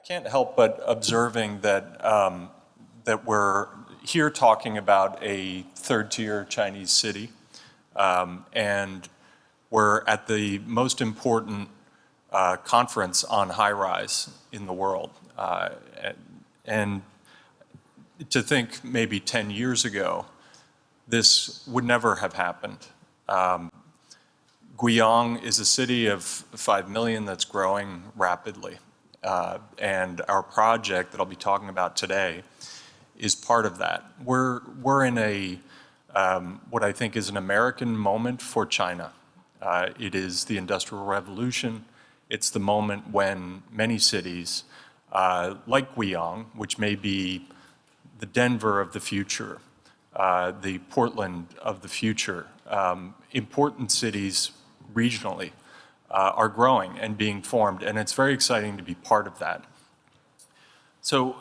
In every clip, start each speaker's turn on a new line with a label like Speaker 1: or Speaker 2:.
Speaker 1: can't help but observing that, that we're here talking about a third-tier Chinese city, and we're at the most important conference on high-rise in the world. And to think maybe 10 years ago, this would never have happened. Guiyang is a city of 5 million that's growing rapidly. And our project that I'll be talking about today is part of that. We're in a, what I think is an American moment for China. It is the Industrial Revolution. It's the moment when many cities, like Guiyang, which may be the Denver of the future, the Portland of the future, important cities regionally, are growing and being formed, and it's very exciting to be part of that. So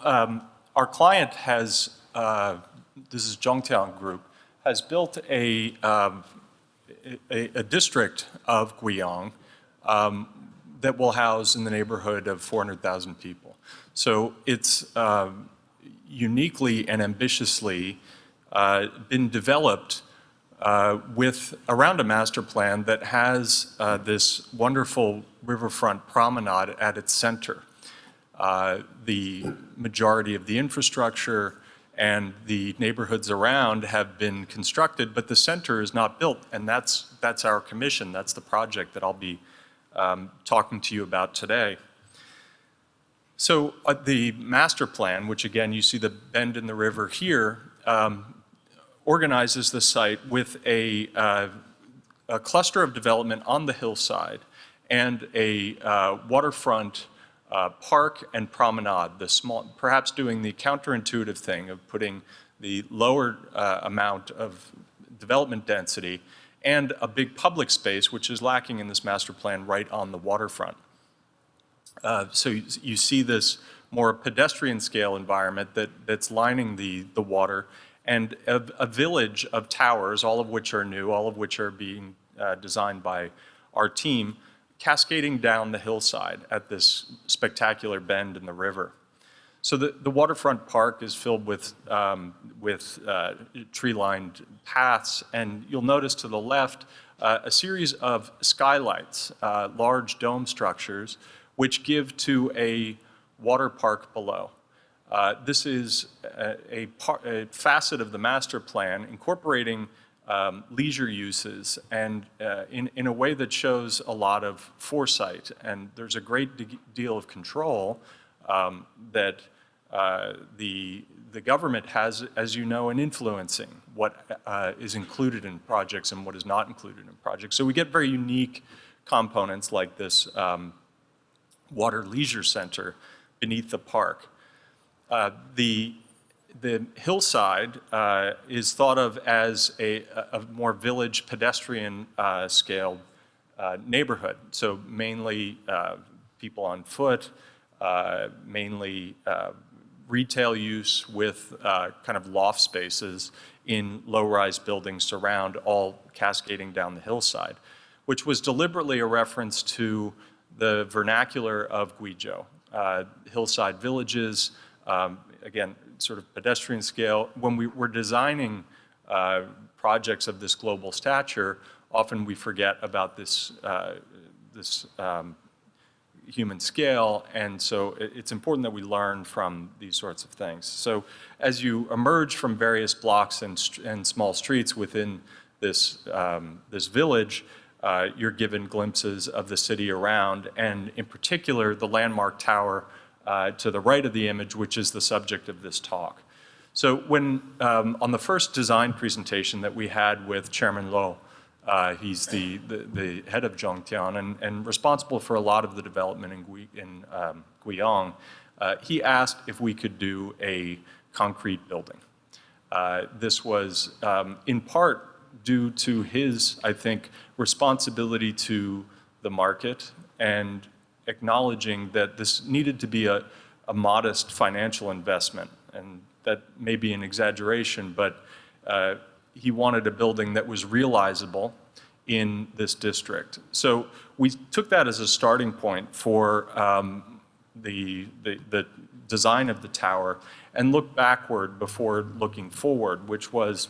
Speaker 1: our client has, this is Zhongtian Group, has built a district of Guiyang that will house in the neighborhood of 400,000 people. So it's uniquely and ambitiously been developed with around a master plan that has this wonderful riverfront promenade at its center. The majority of the infrastructure and the neighborhoods around have been constructed, but the center is not built, and that's our commission. That's the project that I'll be talking to you about today. So the master plan, which again you see the bend in the river here, organizes the site with a cluster of development on the hillside and a waterfront park and promenade, the small, perhaps doing the counterintuitive thing of putting the lower amount of development density and a big public space, which is lacking in this master plan, right on the waterfront. So you see this more pedestrian scale environment that's lining the water, and a village of towers, all of which are new, all of which are being designed by our team, cascading down the hillside at this spectacular bend in the river. So the waterfront park is filled with tree-lined paths, and you'll notice to the left a series of skylights, large dome structures, which give to a water park below. This is a facet of the master plan incorporating leisure uses and in a way that shows a lot of foresight. And there's a great deal of control that the government has, as you know, in influencing what is included in projects and what is not included in projects. So we get very unique components like this water leisure center beneath the park. The hillside is thought of as a more village pedestrian scale neighborhood. So mainly people on foot, mainly retail use with kind of loft spaces in low-rise buildings surround, all cascading down the hillside, which was deliberately a reference to the vernacular of Guizhou, hillside villages, again, sort of pedestrian scale. When we were designing projects of this global stature, often we forget about this, human scale, and so it's important that we learn from these sorts of things. So as you emerge from various blocks and small streets within this, this village, you're given glimpses of the city around, and in particular, the landmark tower to the right of the image, which is the subject of this talk. So when, on the first design presentation that we had with Chairman Lo, he's the head of Zhongtian and responsible for a lot of the development in Guiyang, he asked if we could do a concrete building. This was in part due to his, I think, responsibility to the market and acknowledging that this needed to be a modest financial investment. And that may be an exaggeration, but he wanted a building that was realizable in this district. So we took that as a starting point for the design of the tower and look backward before looking forward, which was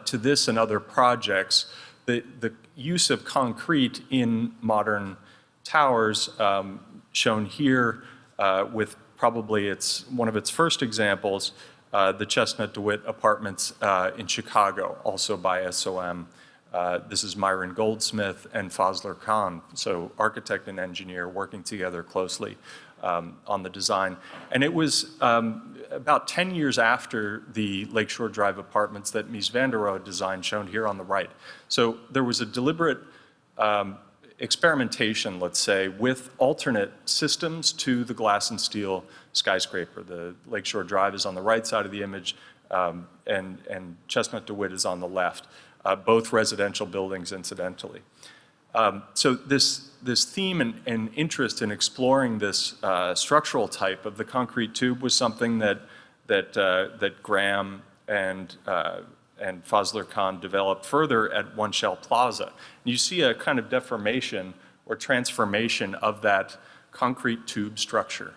Speaker 1: to this and other projects, the use of concrete in modern towers, shown here with probably one of its first examples, the Chestnut Dewitt apartments in Chicago, also by SOM. This is Myron Goldsmith and Fazler Khan, so architect and engineer working together closely on the design. And it was about 10 years after the Lakeshore Drive apartments that Mies van der Rohe designed, shown here on the right. So there was a deliberate experimentation, let's say, with alternate systems to the glass and steel skyscraper. The Lakeshore Drive is on the right side of the image, and Chestnut Dewitt is on the left, both residential buildings, incidentally. So this theme and interest in exploring this structural type of the concrete tube was something that Graham and Fazler Khan developed further at One Shell Plaza. And you see a kind of deformation or transformation of that concrete tube structure,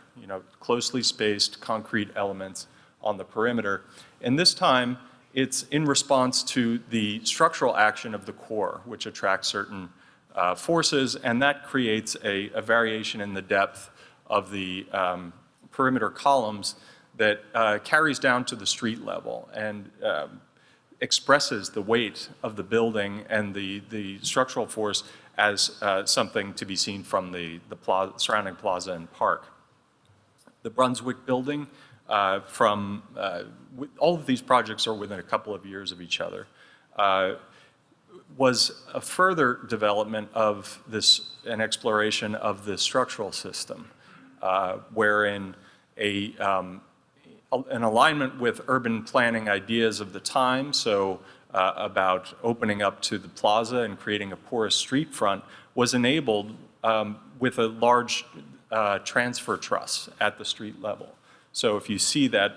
Speaker 1: closely spaced concrete elements on the perimeter. And this time, it's in response to the structural action of the core, which attracts certain forces, and that creates a variation in the depth of the perimeter columns that carries down to the street level and expresses the weight of the building and the structural force as something to be seen from the surrounding plaza and park. The Brunswick building, all of these projects are within a couple of years of each other, was a further development of an exploration of the structural system, wherein an alignment with urban planning ideas of the time, so about opening up to the plaza and creating a porous street front, was enabled with a large transfer truss at the street level. So if you see that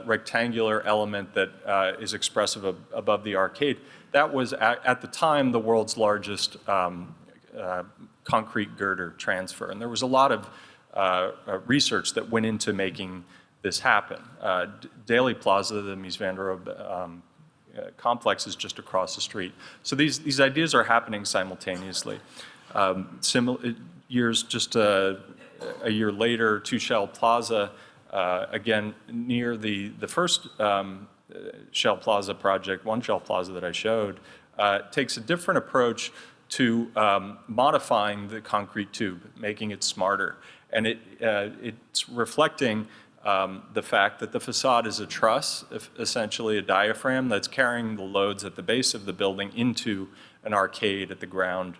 Speaker 1: rectangular element that is expressive above the arcade, that was at the time the world's largest concrete girder transfer. And there was a lot of research that went into making this happen. Daley Plaza, the Mies van der Rohe complex, is just across the street. So these ideas are happening simultaneously. Just a year later, Two Shell Plaza, again, near the first Shell Plaza project, One Shell Plaza that I showed, takes a different approach to modifying the concrete tube, making it smarter. And it's reflecting the fact that the facade is a truss, essentially a diaphragm that's carrying the loads at the base of the building into an arcade at the ground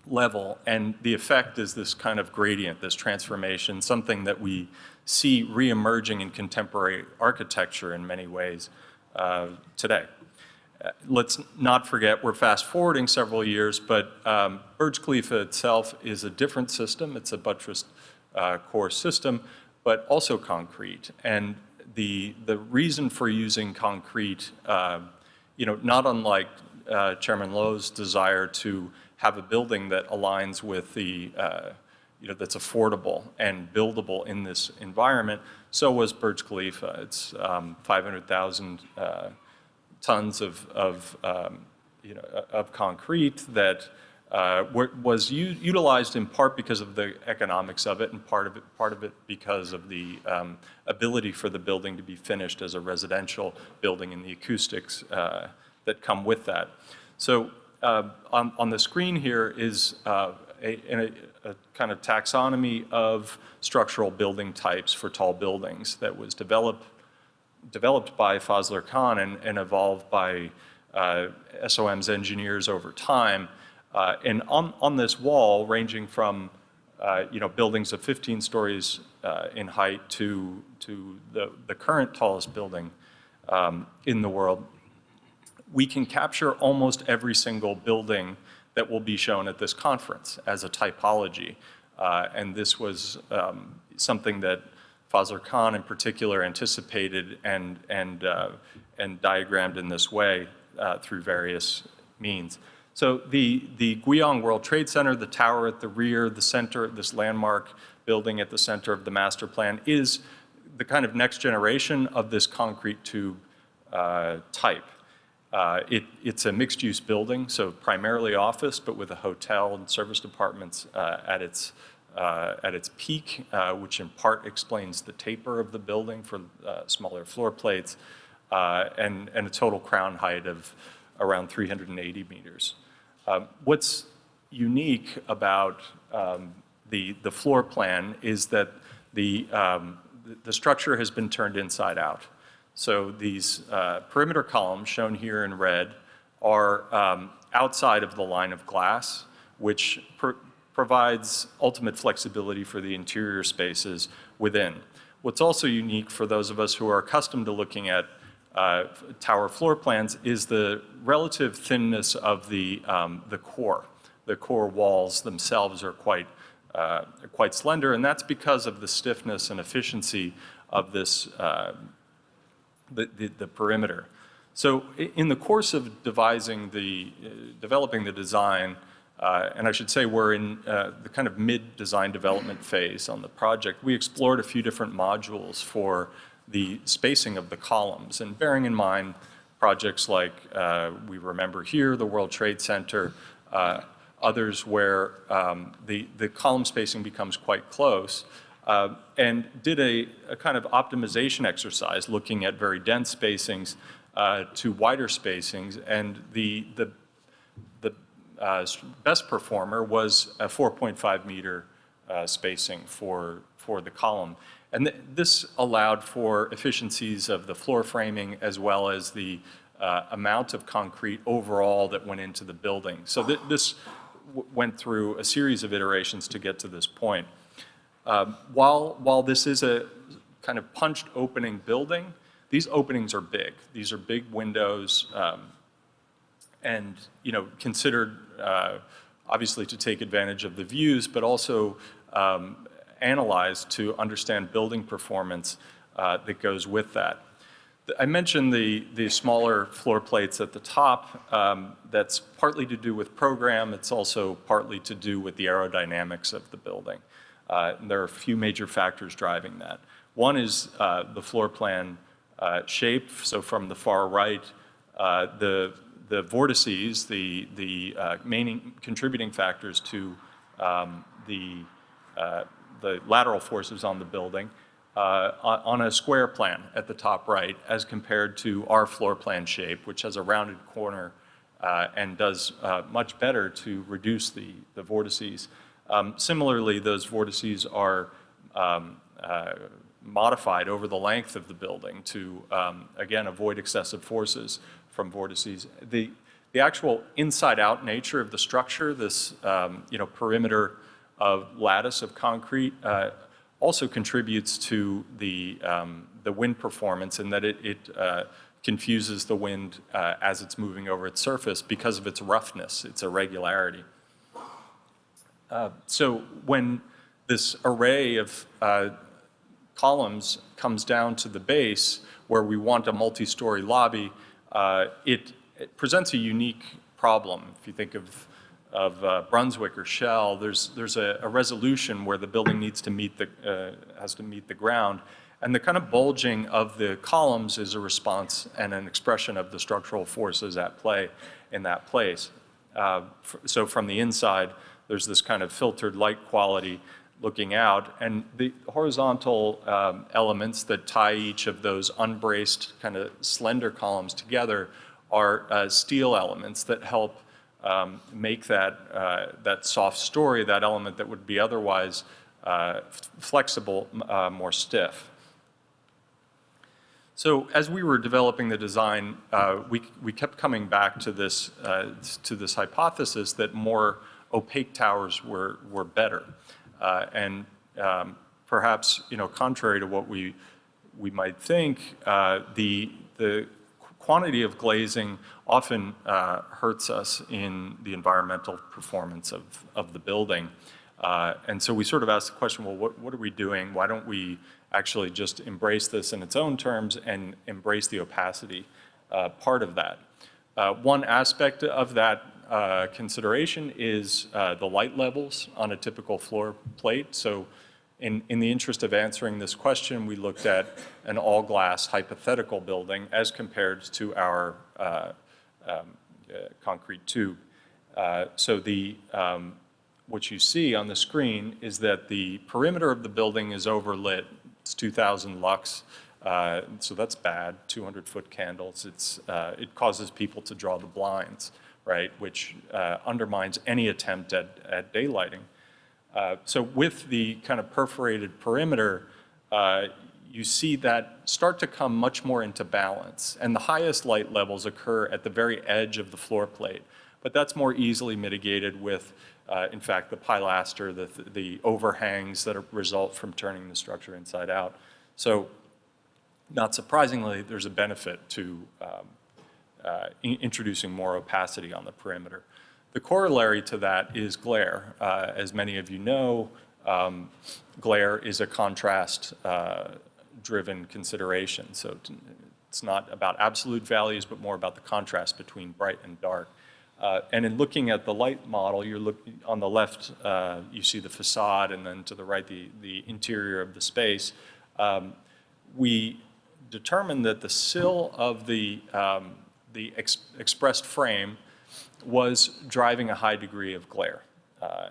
Speaker 1: level. And the effect is this kind of gradient, this transformation, something that we see reemerging in contemporary architecture in many ways today. Let's not forget, we're fast forwarding several years, but Burj Khalifa itself is a different system. It's a buttressed core system, but also concrete. And the reason for using concrete, not unlike Chairman Lowe's desire to have a building that aligns with that's affordable and buildable in this environment, so was Burj Khalifa. It's 500,000 tons of concrete that was utilized in part because of the economics of it, and part of it because of the ability for the building to be finished as a residential building and the acoustics that come with that. So on the screen here is a kind of taxonomy of structural building types for tall buildings that was developed by Fazler Khan and evolved by SOM's engineers over time. And on this wall, ranging from buildings of 15 stories in height to the current tallest building in the world, we can capture almost every single building that will be shown at this conference as a typology. And this was something that Fazler Khan in particular anticipated and diagrammed in this way through various means. So the Guiyang World Trade Center, the tower at the rear, the center, this landmark building at the center of the master plan is the kind of next generation of this concrete tube type. It's a mixed-use building, so primarily office, but with a hotel and service departments at its peak, which in part explains the taper of the building for smaller floor plates, and a total crown height of around 380 meters. What's unique about the floor plan is that the structure has been turned inside out. So these perimeter columns shown here in red are outside of the line of glass, which provides ultimate flexibility for the interior spaces within. What's also unique for those of us who are accustomed to looking at tower floor plans is the relative thinness of the core. The core walls themselves are quite slender, and that's because of the stiffness and efficiency of this the perimeter. So in the course of developing the design, and I should say we're in the kind of mid-design development phase on the project, we explored a few different modules for the spacing of the columns, and bearing in mind projects like we remember here, the World Trade Center, others where the column spacing becomes quite close, and did a kind of optimization exercise looking at very dense spacings to wider spacings, and the best performer was a 4.5 meter spacing for the column. And this allowed for efficiencies of the floor framing as well as the amount of concrete overall that went into the building. So this went through a series of iterations to get to this point. While this is a kind of punched opening building, these openings are big. These are big windows and considered obviously to take advantage of the views, but also analyzed to understand building performance that goes with that. I mentioned the smaller floor plates at the top. That's partly to do with program. It's also partly to do with the aerodynamics of the building. And there are a few major factors driving that. One is the floor plan shape. So from the far right, the vortices, the main contributing factors to the lateral forces on the building on a square plan at the top right as compared to our floor plan shape, which has a rounded corner and does much better to reduce the vortices. Similarly, those vortices are modified over the length of the building to, again, avoid excessive forces from vortices. The actual inside-out nature of the structure, this perimeter of lattice of concrete, also contributes to the wind performance in that it confuses the wind as it's moving over its surface because of its roughness, its irregularity. So when this array of columns comes down to the base where we want a multi-story lobby, it presents a unique problem. If you think of Brunswick or Shell, there's a resolution where the building needs to meet has to meet the ground, and the kind of bulging of the columns is a response and an expression of the structural forces at play in that place. So from the inside, there's this kind of filtered light quality looking out, and the horizontal elements that tie each of those unbraced kind of slender columns together are steel elements that help make that soft story, that element that would be otherwise flexible, more stiff. So as we were developing the design, we kept coming back to this hypothesis that more opaque towers were better, and perhaps contrary to what we might think, the quantity of glazing often hurts us in the environmental performance of the building. And so we sort of asked the question, well, what are we doing? Why don't we actually just embrace this in its own terms and embrace the opacity part of that? One aspect of that consideration is the light levels on a typical floor plate. So in the interest of answering this question, we looked at an all-glass hypothetical building as compared to our concrete tube. So what you see on the screen is that the perimeter of the building is overlit. It's 2,000 lux, so that's bad, 200-foot candles. It causes people to draw the blinds, right, which undermines any attempt at daylighting. So with the kind of perforated perimeter, you see that start to come much more into balance. And the highest light levels occur at the very edge of the floor plate. But that's more easily mitigated with, in fact, the pilaster, the overhangs that result from turning the structure inside out. So not surprisingly, there's a benefit to introducing more opacity on the perimeter. The corollary to that is glare. As many of you know, glare is a contrast-driven consideration. So it's not about absolute values, but more about the contrast between bright and dark. And in looking at the light model, you're looking on the left, you see the facade, and then to the right, the interior of the space. We determined that the sill of the expressed frame was driving a high degree of glare.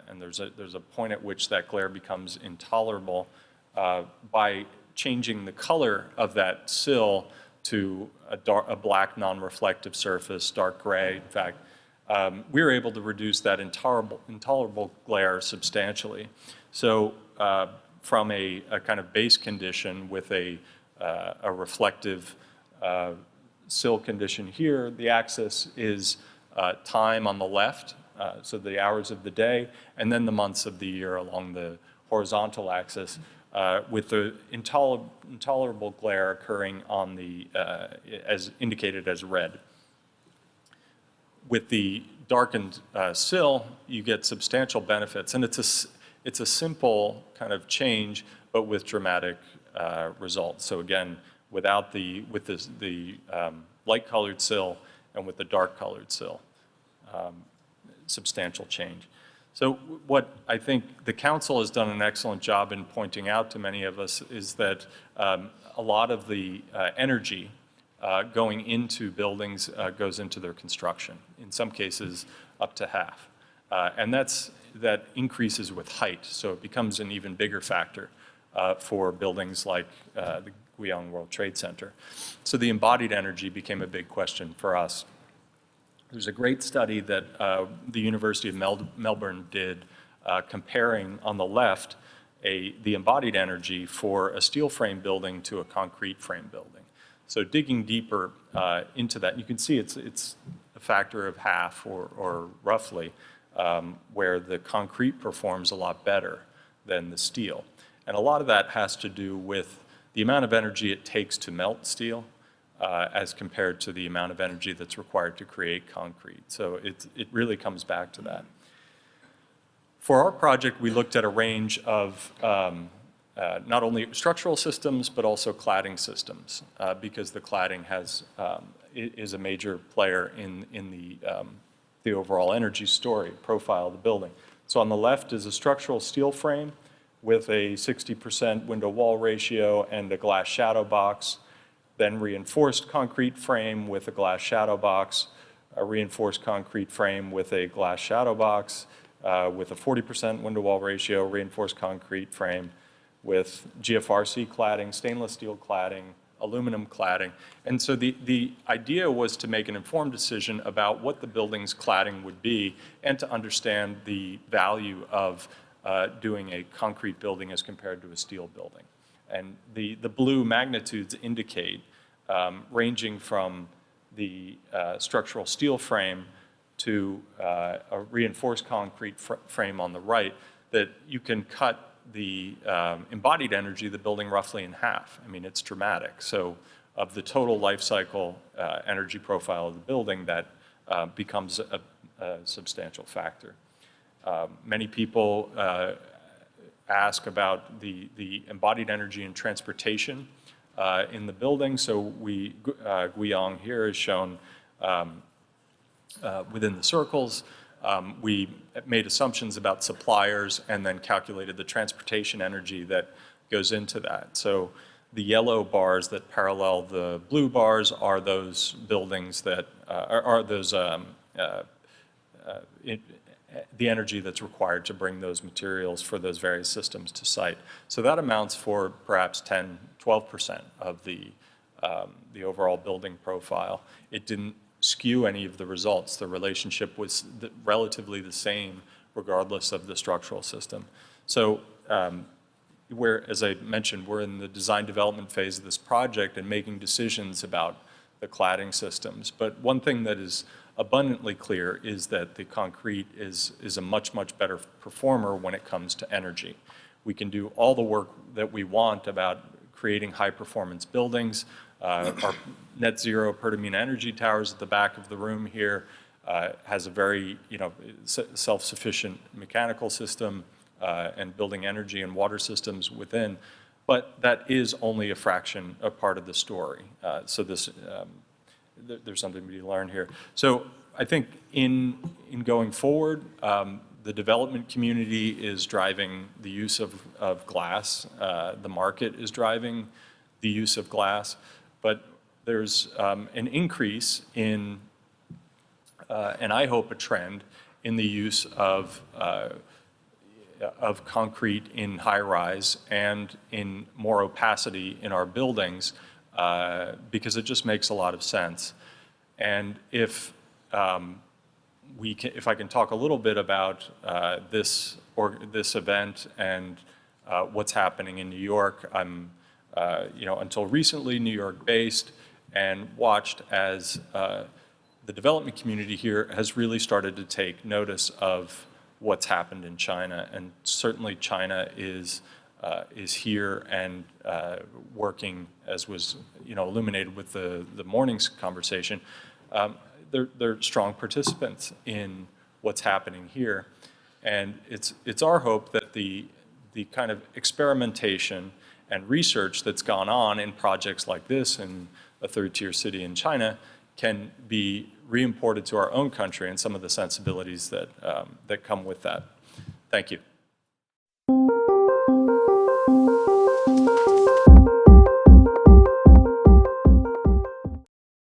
Speaker 1: And there's a point at which that glare becomes intolerable by changing the color of that sill to a black non-reflective surface, dark gray. In fact, we were able to reduce that intolerable glare substantially. So from a kind of base condition with a reflective sill condition here, the axis is time on the left, so the hours of the day, and then the months of the year along the horizontal axis, with the intolerable glare occurring on the, as indicated as red. With the darkened sill, you get substantial benefits, and it's a simple kind of change, but with dramatic results. So again, with the light-colored sill and with the dark-colored sill, substantial change. So what I think the council has done an excellent job in pointing out to many of us is that a lot of the energy going into buildings goes into their construction, in some cases up to half. And that increases with height, so it becomes an even bigger factor for buildings like the Guiyang World Trade Center. So the embodied energy became a big question for us. There's a great study that the University of Melbourne did comparing on the left the embodied energy for a steel frame building to a concrete frame building. So digging deeper into that, you can see it's a factor of half or roughly where the concrete performs a lot better than the steel. And a lot of that has to do with the amount of energy it takes to melt steel as compared to the amount of energy that's required to create concrete. So it really comes back to that. For our project, we looked at a range of not only structural systems, but also cladding systems, because the cladding is a major player in the overall energy story profile of the building. So on the left is a structural steel frame with a 60% window-wall ratio and a glass shadow box, then reinforced concrete frame with a glass shadow box, a reinforced concrete frame with a glass shadow box, with a 40% window-wall ratio, reinforced concrete frame with GFRC cladding, stainless steel cladding, aluminum cladding. And so the idea was to make an informed decision about what the building's cladding would be and to understand the value of doing a concrete building as compared to a steel building. And the blue magnitudes indicate, ranging from the structural steel frame to a reinforced concrete frame on the right, that you can cut the embodied energy of the building roughly in half. I mean, it's dramatic. So of the total life cycle energy profile of the building, that becomes a substantial factor. Many people ask about the embodied energy in transportation in the building. So Guiyang here has shown within the circles. We made assumptions about suppliers and then calculated the transportation energy that goes into that. So the yellow bars that parallel the blue bars are those buildings that the energy that's required to bring those materials for those various systems to site. So that amounts for perhaps 10, 12% of the overall building profile. It didn't skew any of the results. The relationship was relatively the same regardless of the structural system. So as I mentioned, we're in the design development phase of this project and making decisions about the cladding systems. But one thing that is abundantly clear is that the concrete is a much, much better performer when it comes to energy. We can do all the work that we want about creating high-performance buildings. Our net zero Pertamina energy towers at the back of the room here has a very self-sufficient mechanical system and building energy and water systems within. But that is only a fraction, a part of the story. So there's something to be learned here. So I think in going forward, the development community is driving the use of glass. The market is driving the use of glass. But there's an increase in, and I hope a trend, in the use of concrete in high-rise and in more opacity in our buildings because it just makes a lot of sense. And if I can talk a little bit about this event and what's happening in New York. I'm until recently New York-based and watched as the development community here has really started to take notice of what's happened in China, and certainly China is here and working, as was illuminated with the morning's conversation. They're strong participants in what's happening here, and it's our hope that the kind of experimentation and research that's gone on in projects like this in a third-tier city in China can be re-imported to our own country and some of the sensibilities that come with that. Thank you.